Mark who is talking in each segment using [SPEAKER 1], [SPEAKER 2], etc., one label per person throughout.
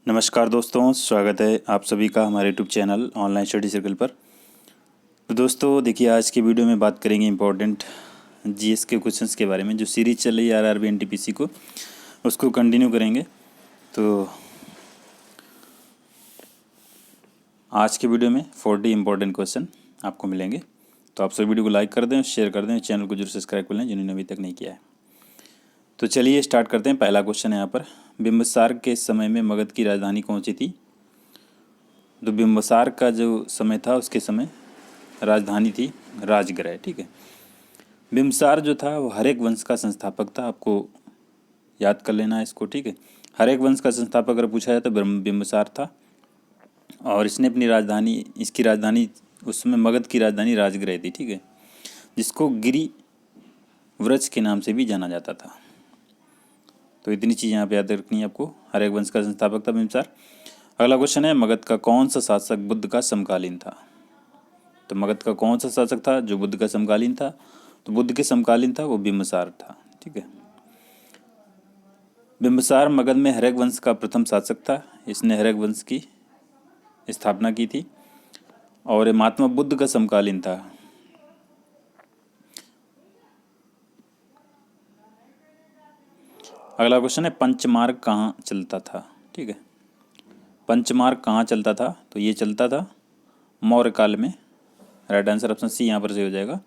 [SPEAKER 1] नमस्कार दोस्तों, स्वागत है आप सभी का हमारे YouTube channel online study circle पर। तो दोस्तों देखिए, आज की वीडियो में बात करेंगे इम्पोर्टेंट जीएस के क्वेश्चंस के बारे में। जो सीरीज चल रही है आरआरबी एनटीपीसी को, उसको कंटिन्यू करेंगे। तो आज के वीडियो में 40 इम्पोर्टेंट क्वेश्चन आपको मिलेंगे। तो आप सभी वीडियो को लाइक कर दें, शेयर कर दें, चैनल को जरूर सब्सक्राइब कर लें जिन्होंने अभी तक नहीं किया है। तो चलिए स्टार्ट करते हैं। पहला क्वेश्चन है यहाँ पर, बिंबिसार के समय में मगध की राजधानी कौन सी थी? तो बिंबिसार का जो समय था उसके समय राजधानी थी राजगृह। ठीक है, बिंबिसार जो था वो हर एक वंश का संस्थापक था। आपको याद कर लेना है इसको। ठीक है, हर एक वंश का संस्थापक अगर पूछा जाए तो बिंबिसार था। और इसने अपनी राजधानी, इसकी राजधानी उस समय मगध की राजधानी राजगृह थी। ठीक है, जिसको गिरि व्रज के नाम से भी जाना जाता था। तो इतनी चीज़ यहाँ पे याद रखनी है आपको। हर एक वंश का संस्थापक था बिंबिसार। अगला क्वेश्चन है, मगध का कौन सा शासक बुद्ध का समकालीन था? तो मगध का कौन सा शासक था जो बुद्ध का समकालीन था? तो बुद्ध के समकालीन था वो बिंबिसार था। ठीक है, बिंबिसार मगध में हरेक वंश का प्रथम शासक था। इसने हरेक वंश की स्थापना की थी और ये महात्मा बुद्ध का समकालीन था। अगला क्वेश्चन है, पंचमार्ग कहाँ चलता था? ठीक है, पंचमार्ग कहाँ चलता था? तो ये चलता था मौर्य काल में। राइट आंसर ऑप्शन सी यहाँ पर सही हो जाएगा।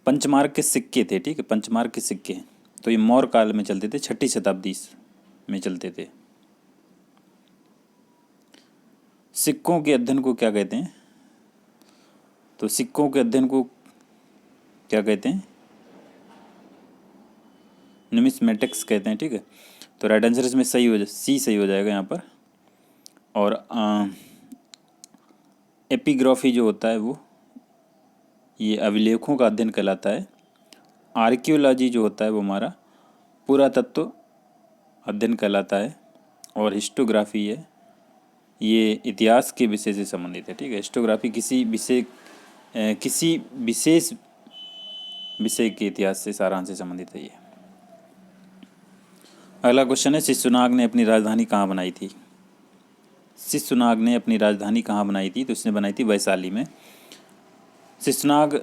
[SPEAKER 1] पंचमार्ग के सिक्के थे। ठीक है, पंचमार्ग के सिक्के, तो ये मौर्य काल में चलते थे, 6ठी शताब्दी में चलते थे। सिक्कों के अध्ययन को क्या कहते हैं? तो सिक्कों के अध्ययन को क्या कहते हैं? न्यूमिस्मेटिक्स कहते हैं। ठीक है, तो राइट आंसर इसमें सी सही हो जाएगा यहाँ पर। और एपिग्राफी जो होता है वो ये अभिलेखों का अध्ययन कहलाता है। आर्कियोलॉजी जो होता है वो हमारा पुरातत्व अध्ययन कहलाता है। और हिस्टोग्राफी है, ये इतिहास के विषय से संबंधित है। ठीक है, हिस्टोग्राफी किसी विशेष विषय के इतिहास से, सारांश से संबंधित है ये। अगला क्वेश्चन है, शिशुनाग ने अपनी राजधानी कहाँ बनाई थी? शिशुनाग ने अपनी राजधानी कहाँ बनाई थी? तो इसने बनाई थी वैशाली में। शिशुनाग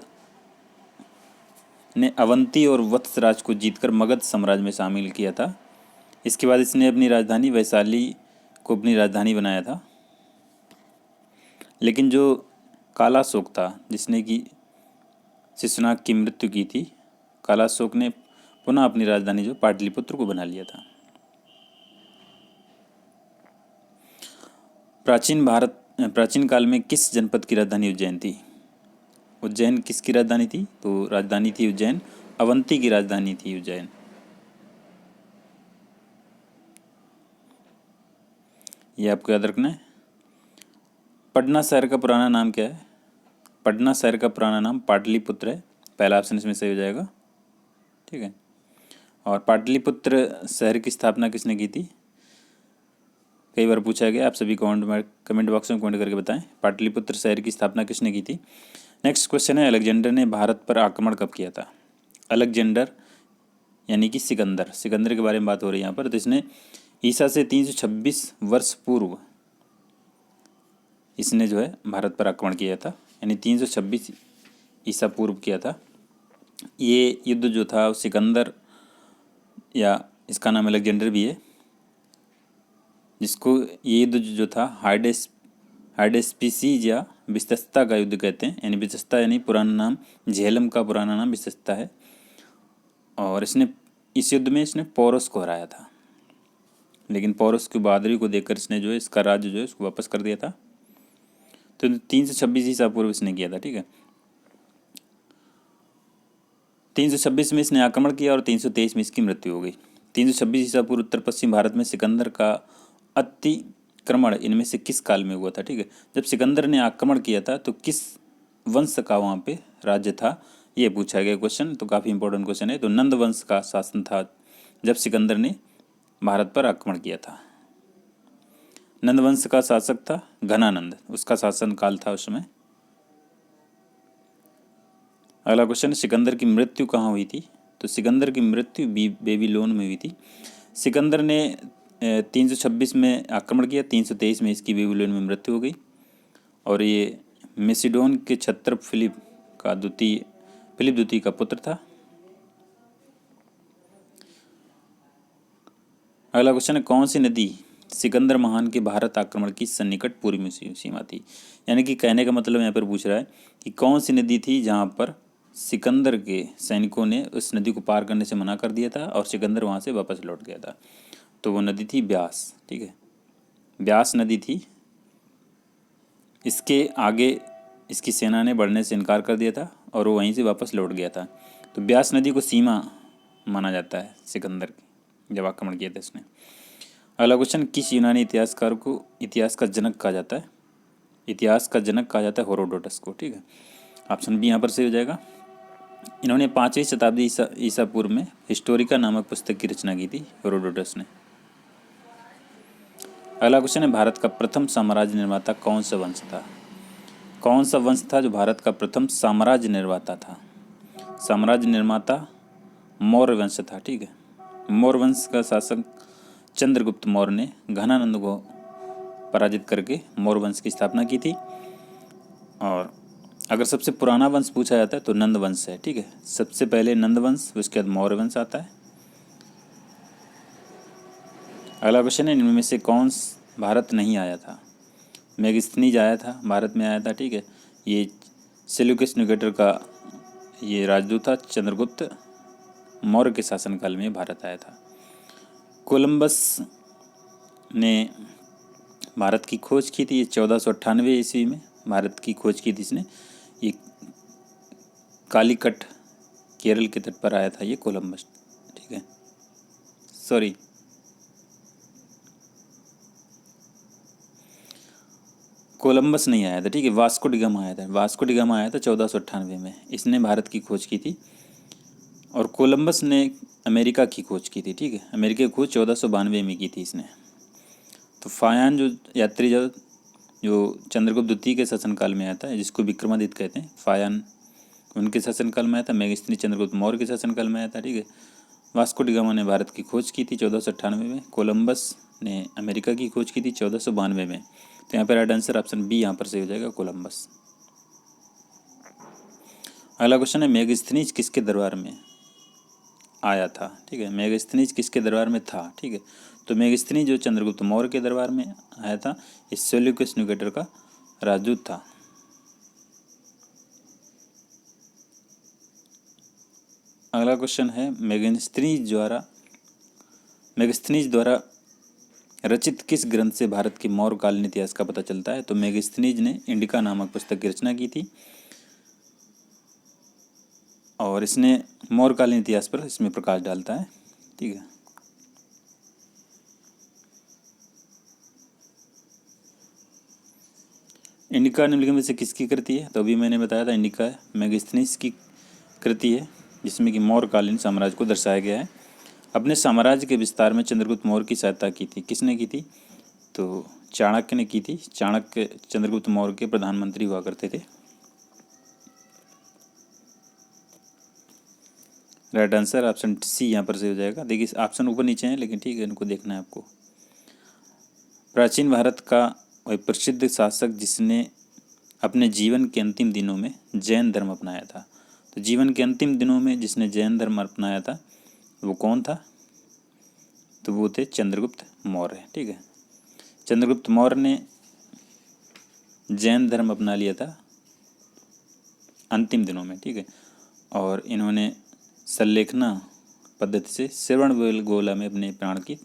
[SPEAKER 1] ने अवंती और वत्सराज को जीतकर मगध साम्राज्य में शामिल किया था। इसके बाद इसने अपनी राजधानी वैशाली को अपनी राजधानी बनाया था। लेकिन जो कालाशोक था, जिसने कि शिशुनाग की मृत्यु की थी, कालाशोक ने पुनः अपनी राजधानी जो पाटलिपुत्र को बना लिया था। प्राचीन काल में किस जनपद की राजधानी उज्जैन थी? उज्जैन किसकी राजधानी थी? तो राजधानी थी उज्जैन, अवंती की राजधानी थी उज्जैन। ये आपको याद रखना है। पटना शहर का पुराना नाम क्या है? पटना शहर का पुराना नाम पाटलिपुत्र है। पहला ऑप्शन इसमें सही हो जाएगा। ठीक है, और पाटलिपुत्र शहर की स्थापना किसने की थी? कई बार पूछा गया, आप सभी कमेंट बॉक्स में कमेंट करके बताएं, पाटलिपुत्र शहर की स्थापना किसने की थी। नेक्स्ट क्वेश्चन है, अलेक्जेंडर ने भारत पर आक्रमण कब किया था? अलेक्जेंडर यानी कि सिकंदर के बारे में बात हो रही है यहाँ पर। तो इसने ईसा से 326 वर्ष पूर्व इसने जो है भारत पर आक्रमण किया था, यानी 326 ईसा पूर्व किया था। ये युद्ध जो था सिकंदर, या इसका नाम अलेक्जेंडर भी है, जिसको ये युद्ध जो था हाइडेस्पिसीज या बिस्तस्ता का युद्ध कहते हैं। यानी बिस्तस्ता यानी पुराना नाम, झेलम का पुराना नाम बिस्तस्ता है। और इस युद्ध में इसने पौरस को हराया था। लेकिन पौरस की बहादुरी को देखकर इसने जो है इसका राज्य जो है उसको वापस कर दिया था। तो 326 ईसा पूर्व इसने किया था। ठीक है, 326 में इसने आक्रमण किया और 323 में इसकी मृत्यु हो गई। 326 ईसा पूर्व उत्तर पश्चिम भारत में सिकंदर का अतिक्रमण इनमें से किस काल में हुआ था? ठीक है, जब सिकंदर ने आक्रमण किया था तो किस वंश का वहाँ पे राज्य था, ये पूछा गया क्वेश्चन। तो काफ़ी इंपॉर्टेंट क्वेश्चन है। तो नंद वंश का शासन था जब सिकंदर ने भारत पर आक्रमण किया था। नंद वंश का शासक था घनानंद, उसका शासन काल था उस समय। अगला क्वेश्चन, सिकंदर की मृत्यु कहाँ हुई थी? तो सिकंदर की मृत्यु बेबीलोन में हुई थी। सिकंदर ने 326 में आक्रमण किया, 323 में इसकी बेबीलोन में मृत्यु हो गई। और ये मेसिडोन के क्षत्रप फिलिप द्वितीय का पुत्र था। अगला क्वेश्चन है, कौन सी नदी सिकंदर महान के भारत आक्रमण की सन्निकट पूर्वी सीमा थी? यानी कि कहने का मतलब यहाँ पर पूछ रहा है कि कौन सी नदी थी जहाँ पर सिकंदर के सैनिकों ने उस नदी को पार करने से मना कर दिया था और सिकंदर वहाँ से वापस लौट गया था। तो वो नदी थी ब्यास। ठीक है, ब्यास नदी थी। इसके आगे इसकी सेना ने बढ़ने से इनकार कर दिया था और वो वहीं से वापस लौट गया था। तो ब्यास नदी को सीमा माना जाता है सिकंदर की, जब आक्रमण किया था इसने। अगला क्वेश्चन, किस यूनानी इतिहासकार को इतिहास का जनक कहा जाता है? इतिहास का जनक कहा जाता है हेरोडोटस को। ठीक है, ऑप्शन बी यहाँ पर सही हो जाएगा। इन्होंने 5वीं शताब्दी ईसा पूर्व में हिस्टोरिका नामक पुस्तक की रचना की थी हेरोडोटस ने। अगला क्वेश्चन है, भारत का प्रथम साम्राज्य निर्माता कौन सा वंश था? कौन सा वंश था जो भारत का प्रथम साम्राज्य निर्माता था? साम्राज्य निर्माता मौर्य वंश था। ठीक है, मौर्य वंश का शासक चंद्रगुप्त मौर्य ने घनानंद को पराजित करके मौर्य वंश की स्थापना की थी। और अगर सबसे पुराना वंश पूछा जाता है तो नंद वंश है। ठीक है, सबसे पहले नंद वंश, उसके बाद मौर्य वंश आता है। अगला क्वेश्चन है, इनमें में से कौन भारत नहीं आया था? मेगस्थनीज आया था, भारत में आया था। ठीक है, ये सेल्यूकस निकेटर का ये राजदूत था। चंद्रगुप्त मौर्य के शासनकाल में भारत आया था। कोलंबस ने भारत की खोज की थी, ये 1498 ईस्वी में भारत की खोज की थी इसने। ये कालीकट केरल के तट पर आया था ये कोलंबस। ठीक है, सॉरी, कोलंबस नहीं आया था। ठीक है, वास्को डिगामा आया था। वास्को डिगामा आया था 1498 में, इसने भारत की खोज की थी। और कोलंबस ने अमेरिका की खोज की थी। ठीक है, अमेरिका की खोज 1492 में की थी इसने। तो फायान जो यात्री जो चंद्रगुप्त द्वितीय के शासनकाल में आया था, जिसको विक्रमादित्य कहते हैं, फायान उनके शासनकाल में आया था। मेगस्थनी चंद्रगुप्त मौर्य के शासनकाल में आया था। ठीक है, वास्को डिगामा ने भारत की खोज की थी 1498 में। कोलंबस ने अमेरिका की खोज की थी 1492 में। तो यहाँ पर राइट आंसर ऑप्शन बी यहाँ पर सही हो जाएगा, कोलंबस। अगला क्वेश्चन है, मेगस्थनीज किसके दरबार में आया था? ठीक है, मेगस्थनीज किसके दरबार में था? ठीक है, तो मेगस्थनीज जो चंद्रगुप्त मौर्य के दरबार में आया था, इस सेल्यूकस निकेटर का राजदूत था। अगला क्वेश्चन है, मेगस्थनीज द्वारा रचित किस ग्रंथ से भारत के मौर्यकालीन इतिहास का पता चलता है? तो मेगस्थनीज ने इंडिका नामक पुस्तक की रचना की थी और इसने मौर्यकालीन इतिहास पर इसमें प्रकाश डालता है। ठीक है, इंडिका निम्नलिखित में से किसकी कृति है? तो अभी मैंने बताया था, इंडिका मेगस्थनीज की कृति है, जिसमें कि मौर्यकालीन साम्राज्य को दर्शाया गया है। अपने साम्राज्य के विस्तार में चंद्रगुप्त मौर्य की सहायता की थी। किसने की थी? तो चाणक्य ने की थी। चाणक्य चंद्रगुप्त मौर्य के प्रधानमंत्री हुआ करते थे। राइट आंसर ऑप्शन सी यहाँ पर से हो जाएगा। देखिए ऑप्शन ऊपर नीचे हैं, लेकिन ठीक है, इनको देखना है आपको। प्राचीन भारत का वह प्रसिद्ध शासक जिसने अपने जीवन के अंतिम दिनों में जैन धर्म अपनाया था। तो जीवन के अंतिम दिनों में जिसने जैन धर्म अपनाया था वो कौन था? तो वो थे चंद्रगुप्त मौर्य। ठीक है, चंद्रगुप्त मौर्य ने जैन धर्म अपना लिया था अंतिम दिनों में। ठीक है, और इन्होंने सल्लेखना पद्धति से श्रवणबेलगोला में अपने प्राण की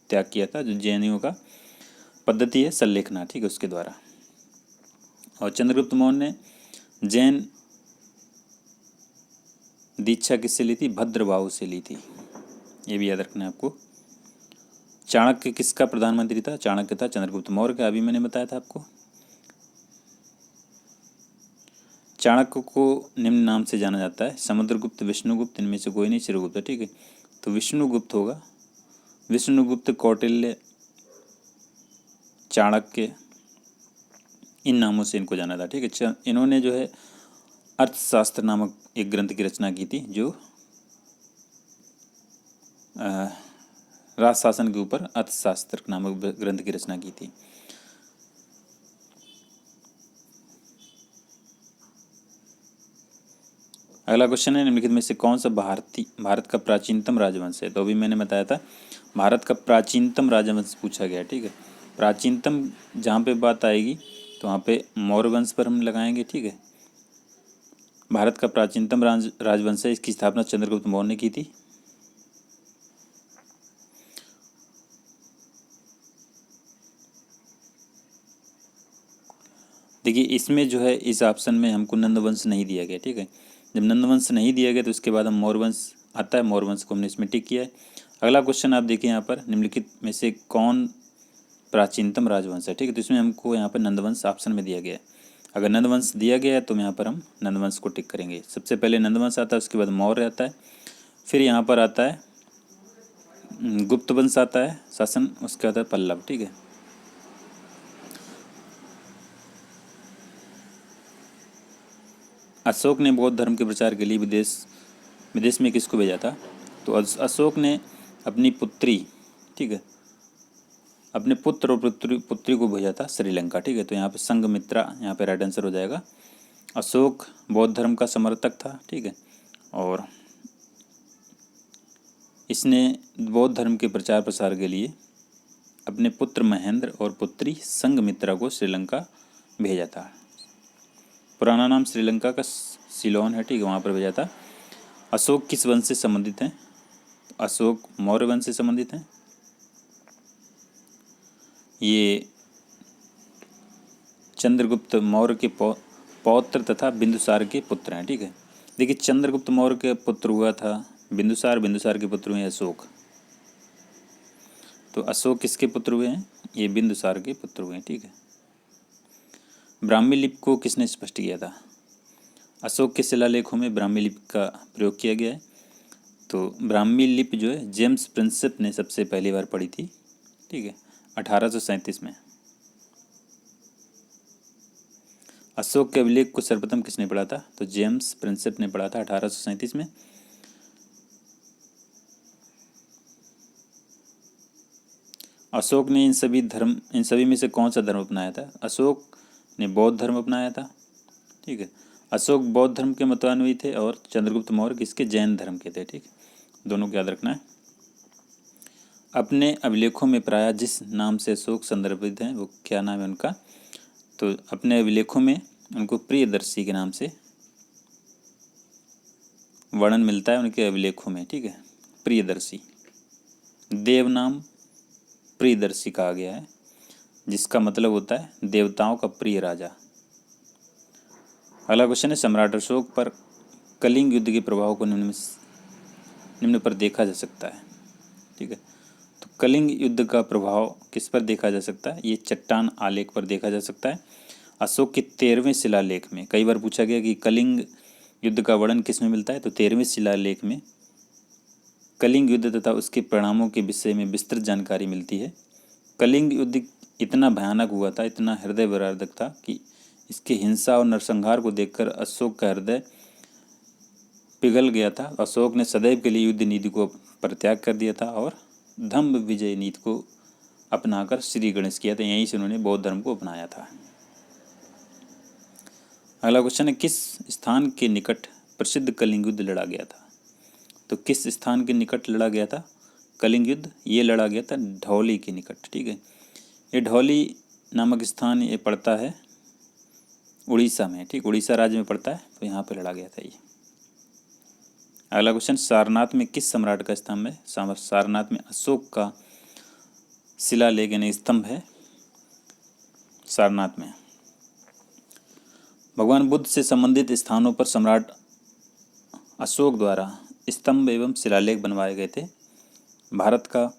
[SPEAKER 1] त्याग किया था। जो जैनियों का पद्धति है सल्लेखना, ठीक है, उसके द्वारा। और चंद्रगुप्त मौर्य ने जैन दीक्षा किससे ली थी? भद्रबाहु से ली थी, ये भी याद रखना है आपको। चाणक्य किसका प्रधानमंत्री था? चाणक्य था चंद्रगुप्त मौर्य का, अभी मैंने बताया था आपको। चाणक्य को निम्न नाम से जाना जाता है, समुद्रगुप्त, विष्णुगुप्त, इनमें से कोई नहीं, चित्रगुप्त। ठीक है, तो विष्णुगुप्त होगा। विष्णुगुप्त, कौटिल्य, चाणक्य, इन नामों से इनको जाना था। ठीक है, इन्होंने जो है अर्थशास्त्र नामक एक ग्रंथ की रचना की थी, जो राज शासन के ऊपर अर्थशास्त्र नामक ग्रंथ की रचना की थी। अगला क्वेश्चन है, निम्नलिखित में से कौन सा भारत का प्राचीनतम राजवंश है? तो अभी मैंने बताया था भारत का प्राचीनतम राजवंश पूछा गया, ठीक है। प्राचीनतम जहाँ पे बात आएगी तो वहाँ पे मौर्य वंश पर हम लगाएंगे, ठीक है। भारत का प्राचीनतम राजवंश है, इसकी स्थापना चंद्रगुप्त मौर्य ने की थी। देखिए इसमें जो है, इस ऑप्शन में हमको नंदवंश नहीं दिया गया, ठीक है। जब नंदवंश नहीं दिया गया तो उसके बाद हम मौर्य वंश आता है, मौर्य वंश को हमने इसमें टिक किया है। अगला क्वेश्चन आप देखिए यहाँ पर, निम्नलिखित में से कौन प्राचीनतम राजवंश है, ठीक है। तो इसमें हमको यहाँ पर नंदवंश ऑप्शन में दिया गया है। अगर नंदवंश दिया गया है तो यहाँ पर हम नंदवंश को टिक करेंगे। सबसे पहले नंदवंश आता है, उसके बाद मौर्य आता है, फिर यहाँ पर आता है गुप्त वंश आता है शासन, उसके बाद पल्लव, ठीक है। अशोक ने बौद्ध धर्म के प्रचार के लिए विदेश में किसको भेजा था? तो अशोक ने अपनी पुत्री, ठीक है, अपने पुत्र और पुत्री को भेजा था श्रीलंका, ठीक है। तो यहाँ पे संघमित्रा यहाँ पे राइट आंसर हो जाएगा। अशोक बौद्ध धर्म का समर्थक था, ठीक है, और इसने बौद्ध धर्म के प्रचार प्रसार के लिए अपने पुत्र महेंद्र और पुत्री संघमित्रा को श्रीलंका भेजा था। पुराना नाम श्रीलंका का सिलोन है, ठीक है, वहाँ पर भेजा था। अशोक किस वंश से संबंधित हैं? अशोक मौर्य वंश से संबंधित हैं। ये चंद्रगुप्त मौर्य के पौत्र तथा बिंदुसार के पुत्र हैं, ठीक है। देखिए चंद्रगुप्त मौर्य के पुत्र हुआ था बिंदुसार, बिंदुसार के पुत्र हुए अशोक। तो अशोक किसके पुत्र हुए हैं? ये बिंदुसार के पुत्र हुए हैं, ठीक है। ब्राह्मी लिपि को किसने स्पष्ट किया था? अशोक के शिलालेखों में ब्राह्मी लिपि का प्रयोग किया गया है। तो ब्राह्मी लिपि जो है जेम्स प्रिंसेप ने सबसे पहली बार पढ़ी थी, ठीक है, 1837 में। अशोक के अभिलेख को सर्वप्रथम किसने पढ़ा था? तो जेम्स प्रिंसेप ने पढ़ा था 1837 में। अशोक ने इन सभी में से कौन सा धर्म अपनाया था? अशोक ने बौद्ध धर्म अपनाया था, ठीक है। अशोक बौद्ध धर्म के मतान्वयी थे और चंद्रगुप्त मौर्य किसके? जैन धर्म के थे, ठीक, दोनों को याद रखना है। अपने अभिलेखों में प्रायः जिस नाम से अशोक संदर्भित हैं वो क्या नाम है उनका? तो अपने अभिलेखों में उनको प्रियदर्शी के नाम से वर्णन मिलता है उनके अभिलेखों में, ठीक है, प्रियदर्शी। देव नाम प्रियदर्शी कहा गया है, जिसका मतलब होता है देवताओं का प्रिय राजा। अगला क्वेश्चन है, सम्राट अशोक पर कलिंग युद्ध के प्रभाव को निम्न पर देखा जा सकता है, ठीक है। तो कलिंग युद्ध का प्रभाव किस पर देखा जा सकता है? ये चट्टान आलेख पर देखा जा सकता है। अशोक के 13वें शिलालेख में कई बार पूछा गया कि कलिंग युद्ध का वर्णन किस में मिलता है? तो 13वें शिलालेख में कलिंग युद्ध तथा उसके परिणामों के विषय में विस्तृत जानकारी मिलती है। कलिंग युद्ध इतना भयानक हुआ था, इतना हृदय विदारक था कि इसके हिंसा और नरसंहार को देखकर अशोक का हृदय पिघल गया था। अशोक ने सदैव के लिए युद्ध नीति को परित्याग कर दिया था और धम्म विजय नीति को अपनाकर श्री गणेश किया था। यहीं से उन्होंने बौद्ध धर्म को अपनाया था। अगला क्वेश्चन है, किस स्थान के निकट प्रसिद्ध कलिंग युद्ध लड़ा गया था? तो किस स्थान के निकट लड़ा गया था कलिंग युद्ध? ये लड़ा गया था धौली के निकट, ठीक है। ये धौली नामक स्थान ये पड़ता है उड़ीसा में, ठीक, उड़ीसा राज्य में पड़ता है। तो यहाँ पे लड़ा गया था ये। अगला क्वेश्चन, सारनाथ में किस सम्राट का स्तंभ है? सारनाथ में अशोक का शिलालेख यानी स्तंभ है सारनाथ में। भगवान बुद्ध से संबंधित स्थानों पर सम्राट अशोक द्वारा स्तंभ एवं शिलालेख बनवाए गए थे। भारत का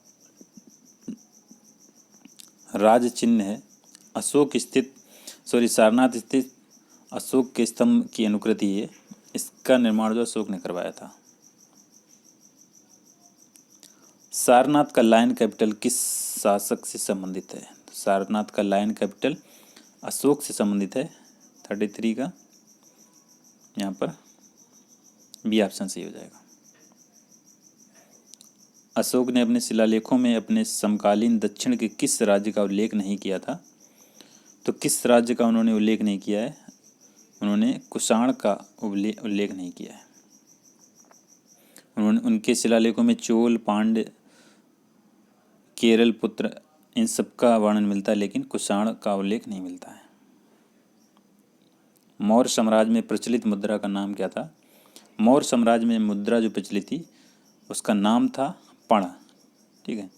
[SPEAKER 1] राज चिन्ह है सारनाथ स्थित अशोक के स्तंभ की अनुकृति है। इसका निर्माण जो अशोक ने करवाया था। सारनाथ का लायन कैपिटल किस शासक से संबंधित है? सारनाथ का लायन कैपिटल अशोक से संबंधित है। 33 का यहाँ पर बी ऑप्शन सही हो जाएगा। अशोक ने अपने शिलालेखों में अपने समकालीन दक्षिण के किस राज्य का उल्लेख नहीं किया था? तो किस राज्य का उन्होंने उल्लेख नहीं किया है? उन्होंने कुषाण का उल्लेख नहीं किया है। उनके शिलालेखों में चोल, पांड्य, केरल पुत्र, इन सब का वर्णन मिलता है, लेकिन कुषाण का उल्लेख नहीं मिलता है। मौर्य साम्राज्य में प्रचलित मुद्रा का नाम क्या था? मौर्य साम्राज्य में मुद्रा जो प्रचलित थी उसका नाम था पण। ठीक है,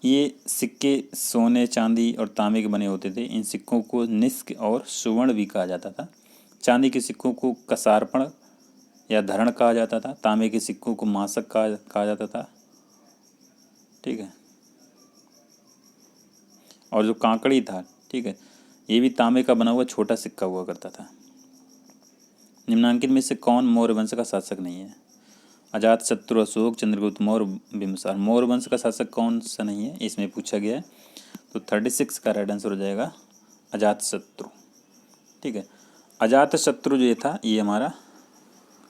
[SPEAKER 1] ये सिक्के सोने, चांदी और तांबे के बने होते थे। इन सिक्कों को निष्क और सुवर्ण भी कहा जाता था। चांदी के सिक्कों को कसारपण या धरण कहा जाता था। तांबे के सिक्कों को मासक कहा जाता था। ठीक है, और जो कांकड़ी था, ठीक है, ये भी तांबे का बना हुआ छोटा सिक्का हुआ करता था। निम्नांकित में से कौन मौर्य वंश का शासक नहीं है? अजातशत्रु, अशोक, चंद्रगुप्त मौर्य, बिंबिसार। मौर्य वंश का शासक कौन सा नहीं है, इसमें पूछा गया है। तो 36 का राइट आंसर हो जाएगा अजातशत्रु। ठीक है, अजातशत्रु जो था ये हमारा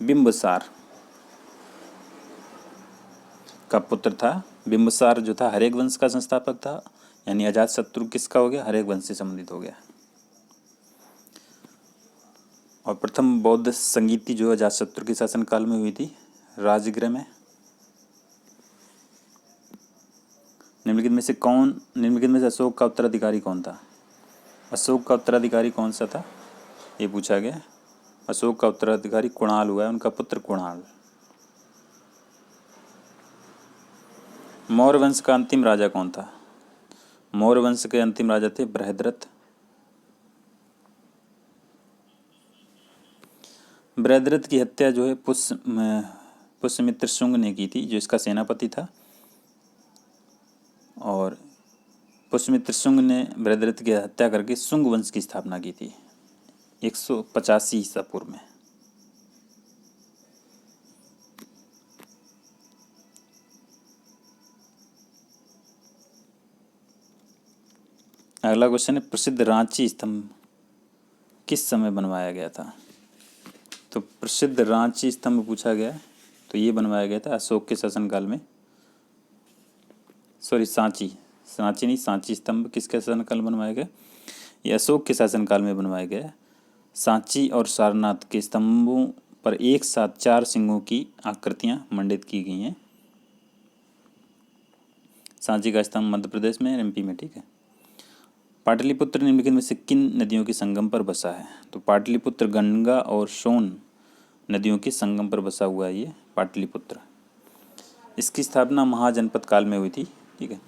[SPEAKER 1] बिंबिसार का पुत्र था। बिंबिसार जो था हरेक वंश का संस्थापक था, यानी अजातशत्रु किसका हो गया? हरेक वंश से संबंधित हो गया। और प्रथम बौद्ध संगीति जो अजातशत्रु के शासनकाल में हुई थी, राजगृह में। निम्नलिखित में से अशोक का उत्तराधिकारी कौन था? अशोक का उत्तराधिकारी कौन सा था, ये पूछा गया। अशोक का उत्तराधिकारी कुणाल हुआ है, उनका पुत्र कुणाल। मौर्य वंश का अंतिम राजा कौन था? मौर्य वंश के अंतिम राजा थे बृहद्रथ। बृहद्रथ की हत्या जो है पुष्यमित्र शुंग ने की थी, जो इसका सेनापति था। और पुष्यमित्र शुंग ने बृहद्रथ की हत्या करके शुंग वंश की स्थापना की थी 185 ईसा पूर्व में। अगला क्वेश्चन है, प्रसिद्ध रांची स्तंभ किस समय बनवाया गया था? तो प्रसिद्ध रांची स्तंभ पूछा गया है, तो ये बनवाया गया था अशोक के शासनकाल में। सांची स्तंभ किसके शासनकाल में बनवाया गया? ये अशोक के शासनकाल में बनवाया गया। सांची और सारनाथ के स्तंभों पर एक साथ 4 सिंहों की आकृतियां मंडित की गई हैं। सांची का स्तंभ मध्य प्रदेश में, एमपी में। ठीक है, पाटलिपुत्र निम्नलिखित में से किन नदियों के संगम पर बसा है? तो पाटलिपुत्र गंगा और सोन नदियों के संगम पर बसा हुआ है ये पाटलिपुत्र। इसकी स्थापना महाजनपद काल में हुई थी। ठीक है,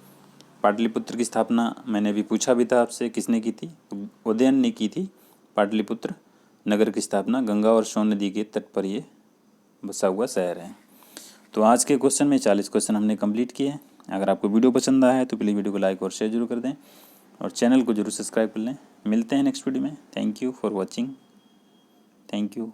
[SPEAKER 1] पाटलिपुत्र की स्थापना मैंने अभी पूछा भी था आपसे, किसने की थी? उदयन ने की थी। पाटलिपुत्र नगर की स्थापना गंगा और सोन नदी के तट पर ये बसा हुआ शहर है। तो आज के क्वेश्चन में 40 क्वेश्चन हमने कंप्लीट किए हैं। अगर आपको वीडियो पसंद आया है तो प्लीज़ वीडियो को लाइक और शेयर जरूर कर दें, और चैनल को जरूर सब्सक्राइब कर लें। मिलते हैं नेक्स्ट वीडियो में। Thank you for watching. Thank you.